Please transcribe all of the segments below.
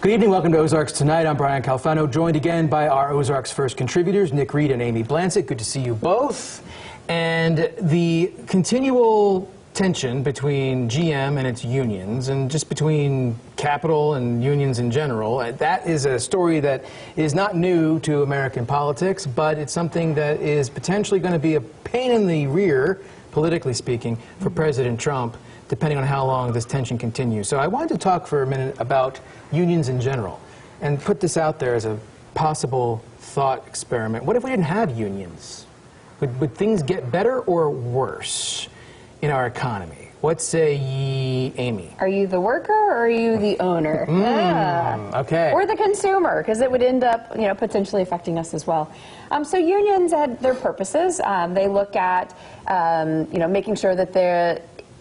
Good evening, welcome to Ozarks Tonight. I'm Brian Calfano, joined again by our Ozarks First contributors, Nick Reed and Amy Blancett. Good to see you both. And the continual tension between GM and its unions, and just between capital and unions in general, that is a story that is not new to American politics, but it's something that is potentially going to be a pain in the rear, politically speaking, for President Trump, depending on how long this tension continues. So I wanted to talk for a minute about unions in general and put this out there as a possible thought experiment. What if we didn't have unions? Would things get better or worse in our economy? What say ye, Amy? Are you the worker or are you the owner? Okay. Or the consumer, because it would end up, potentially affecting us as well. So unions had their purposes. They look at, making sure that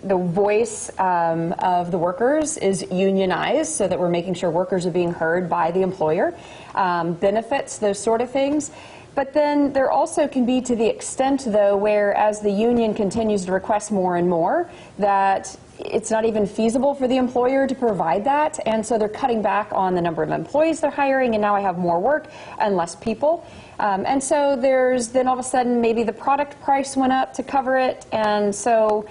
the voice of the workers is unionized, so that we're making sure workers are being heard by the employer, benefits, those sort of things. But then there also can be to the extent, though, where as the union continues to request more and more, that it's not even feasible for the employer to provide that, and so they're cutting back on the number of employees they're hiring, and now I have more work and less people. And so there's then all of a sudden maybe the product price went up to cover it, and so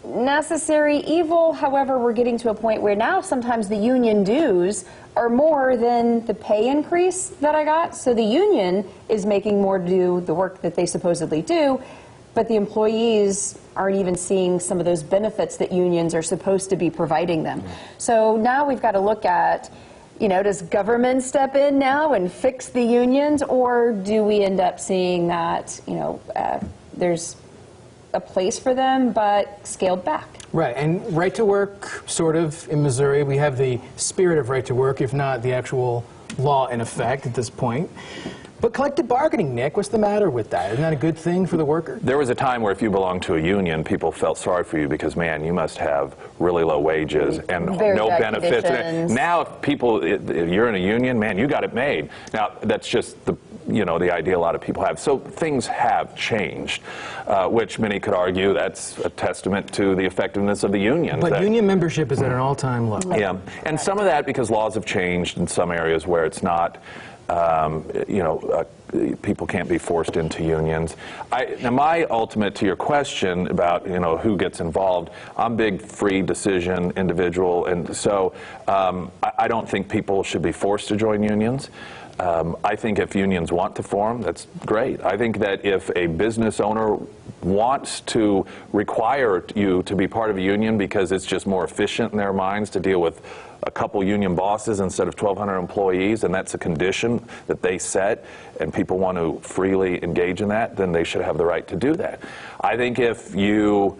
necessary evil. However, we're getting to a point where now sometimes the union dues are more than the pay increase that I got. So the union is making more to do the work that they supposedly do, but the employees aren't even seeing some of those benefits that unions are supposed to be providing them. So now we've got to look at, does government step in now and fix the unions, or do we end up seeing that, there's a place for them, but scaled back? Right, and right to work, sort of, in Missouri, we have the spirit of right to work, if not the actual law in effect at this point. But collective bargaining, Nick, what's the matter with that? Isn't that a good thing for the worker? There was a time where if you belonged to a union, people felt sorry for you because, man, you must have really low wages and no benefits. Conditions. Now, if you're in a union, man, you got it made. Now, that's just the idea a lot of people have. So things have changed, which many could argue that's a testament to the effectiveness of the unions. But union membership is at an all-time low. Yeah, and some of that because laws have changed in some areas where it's not, people can't be forced into unions. Now, my ultimate to your question about, who gets involved, I'm big free decision individual, and so I don't think people should be forced to join unions. I think if unions want to form, that's great. I think that if a business owner wants to require you to be part of a union because it's just more efficient in their minds to deal with a couple union bosses instead of 1,200 employees, and that's a condition that they set, and people want to freely engage in that, then they should have the right to do that. I think if you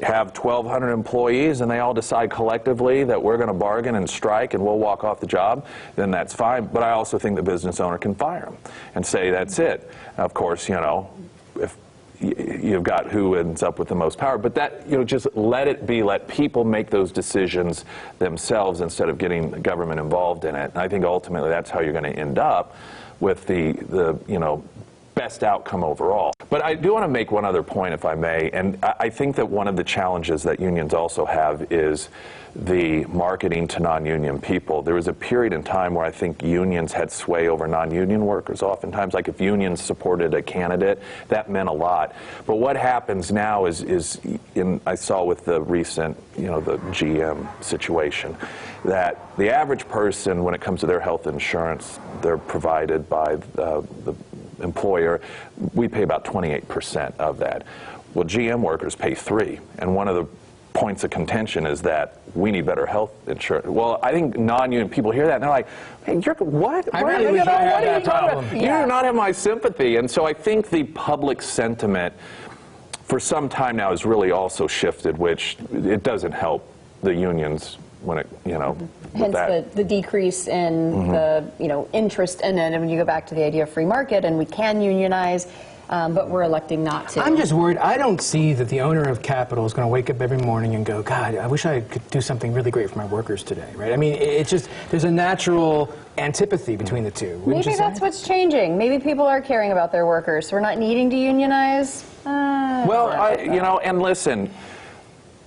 have 1,200 employees and they all decide collectively that we're going to bargain and strike and we'll walk off the job, then that's fine. But I also think the business owner can fire them and say that's it. Now, of course, if you've got who ends up with the most power, but that, just let people make those decisions themselves instead of getting the government involved in it. And I think ultimately that's how you're going to end up with the best outcome overall. But I do want to make one other point, if I may, and I think that one of the challenges that unions also have is the marketing to non-union people. There was a period in time where I think unions had sway over non-union workers. Oftentimes, like if unions supported a candidate, that meant a lot. But what happens now is I saw with the recent, the GM situation, that the average person, when it comes to their health insurance, they're provided by the employer, we pay about 28% of that. Well, GM workers pay 3%, and one of the points of contention is that we need better health insurance. Well, I think non-union people hear that and they're like, hey, what? I really wish I had that problem. You do not have my sympathy. And so I think the public sentiment for some time now has really also shifted, which it doesn't help the unions when it, Hence the decrease in the, interest in it. And when you go back to the idea of free market, and we can unionize, but we're electing not to. I'm just worried. I don't see that the owner of capital is going to wake up every morning and go, God, I wish I could do something really great for my workers today, right? I mean, it's just, there's a natural antipathy between the two. Maybe that's what's changing. Maybe people are caring about their workers. We're not needing to unionize. Well, and listen,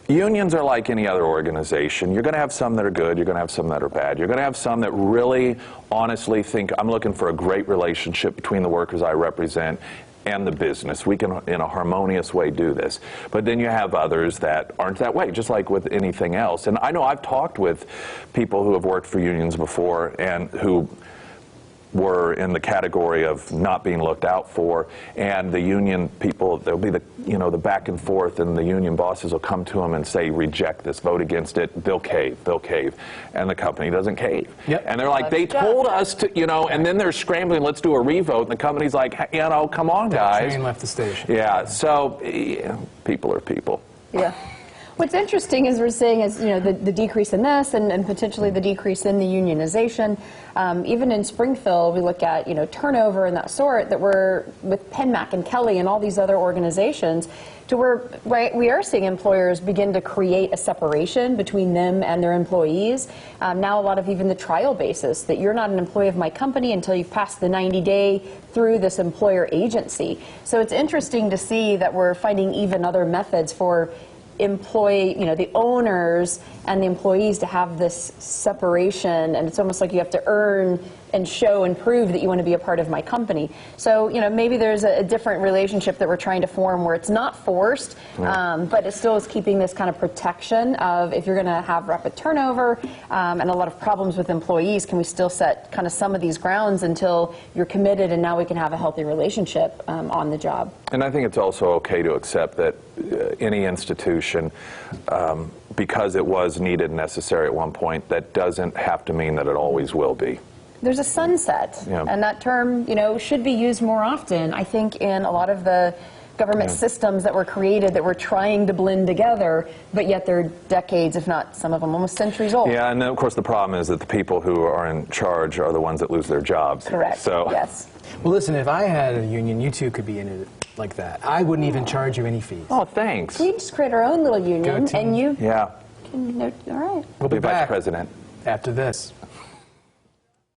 Unions are like any other organization. You're going to have some that are good. You're going to have some that are bad. You're going to have some that really honestly think, I'm looking for a great relationship between the workers I represent and the business. We can, in a harmonious way, do this. But then you have others that aren't that way, just like with anything else. And I know I've talked with people who have worked for unions before and who were in the category of not being looked out for, and the union people, there'll be the, you know, the back and forth, and the union bosses will come to them and say, reject this, vote against it, they'll cave, and the company doesn't cave. Yep. And they're like, they told us to, you know, and then they're scrambling, let's do a revote, and the company's like, you know, come on, guys. Train left the station. Yeah, so yeah, people are people. Yeah. What's interesting is we're seeing is, you know, the decrease in this and potentially the decrease in the unionization. Even in Springfield, we look at, you know, turnover and that sort, that we're with PenMac and Kelly and all these other organizations, to where we are seeing employers begin to create a separation between them and their employees. Now a lot of even the trial basis, that you're not an employee of my company until you've passed the 90-day through this employer agency. So it's interesting to see that we're finding even other methods for employee, you know, the owners and the employees to have this separation, and it's almost like you have to earn and show and prove that you want to be a part of my company. So, you know, maybe there's a different relationship that we're trying to form where it's not forced, but it still is keeping this kind of protection of, if you're going to have rapid turnover and a lot of problems with employees, can we still set kind of some of these grounds until you're committed and now we can have a healthy relationship on the job. And I think it's also okay to accept that any institution, because it was needed and necessary at one point, that doesn't have to mean that it always will be. There's a sunset, and that term, you know, should be used more often. I think in a lot of the government systems that were created that we're trying to blend together, but yet they're decades, if not some of them almost centuries old. Yeah, and then of course the problem is that the people who are in charge are the ones that lose their jobs. Correct. So. Yes. Well, listen, if I had a union, you two could be in it like that. I wouldn't even charge you any fees. Oh, thanks. We just create our own little union, and you. Yeah. Can, all right. We'll be Vice back President after this.